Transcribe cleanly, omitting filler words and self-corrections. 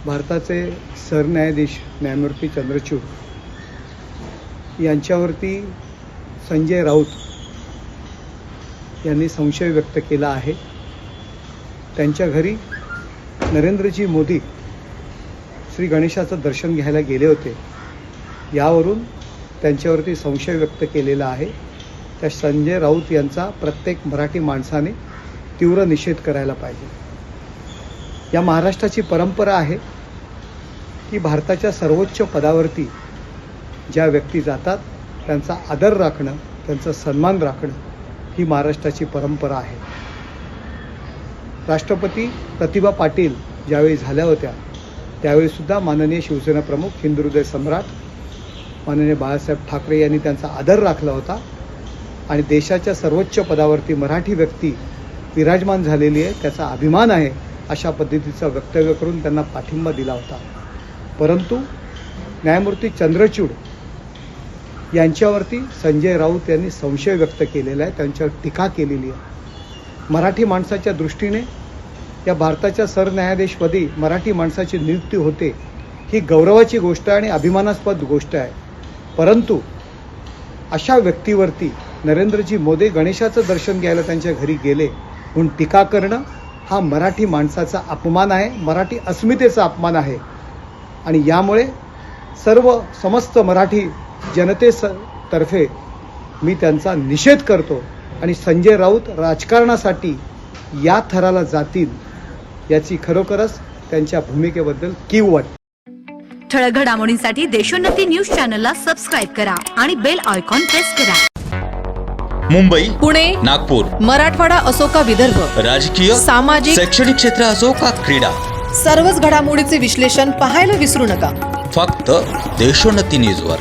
भारताचे सरन्यायाधीश न्यायमूर्ती चंद्रचूड यांच्यावरती संजय राऊत यांनी संशय व्यक्त केला आहे। त्यांच्या घरी नरेंद्रजी मोदी श्री गणेशाचं दर्शन घ्यायला गेले होते, यावरून त्यांच्यावरती संशय व्यक्त केलेला आहे। त्या संजय राऊत यांचा प्रत्येक मराठी माणसाने तीव्र निषेध करायला पाहिजे। या महाराष्ट्राची परंपरा आहे की भारताच्या सर्वोच्च पदावरती ज्या व्यक्ती जातात त्यांचा आदर राखणं, त्यांचा सन्मान राखणं ही महाराष्ट्राची परंपरा आहे। राष्ट्रपती प्रतिभा पाटील ज्यावेळी झाल्या होत्या त्यावेळीसुद्धा माननीय शिवसेना प्रमुख, हिंदुहृदय सम्राट माननीय बाळासाहेब ठाकरे यांनी त्यांचा आदर राखला होता आणि देशाच्या सर्वोच्च पदावरती मराठी व्यक्ती विराजमान झालेली आहे, त्याचा अभिमान आहे अशा पद्धतीचं वक्तव्य करून त्यांना पाठिंबा दिला होता। परंतु न्यायमूर्ती चंद्रचूड यांच्यावरती संजय राऊत यांनी संशय व्यक्त केलेला आहे, त्यांच्यावर टीका केलेली आहे। मराठी माणसाच्या दृष्टीने या भारताच्या सरन्यायाधीशपदी मराठी माणसाची नियुक्ती होते ही गौरवाची गोष्ट आणि अभिमानास्पद गोष्ट आहे। परंतु अशा व्यक्तीवरती नरेंद्रजी मोदी गणेशाचं दर्शन घ्यायला त्यांच्या घरी गेले म्हणून टीका करणं हा मराठी माणसाचा अपमान आहे, मराठी अस्मितेचा अपमान आहे आणि यामुळे समस्त मराठी जनतेतर्फे मी त्यांचा निषेध करतो आणि संजय राऊत राजकारणासाठी या थराला जातील याची खरोखरच त्यांच्या भूमिकेबद्दल कीव वाटते। ठळक घडामोडींसाठी देशोन्नती न्यूज चॅनलला सबस्क्राईब करा आणि बेल आयकॉन प्रेस करा। मुंबई, पुणे, नागपूर, मराठवाडा असो का विदर्भ, राजकीय, सामाजिक, शैक्षणिक क्षेत्र असो का क्रीडा, सर्वच घडामोडीचे विश्लेषण पाहायला विसरू नका। फक्त देशोन्नती न्यूजवर।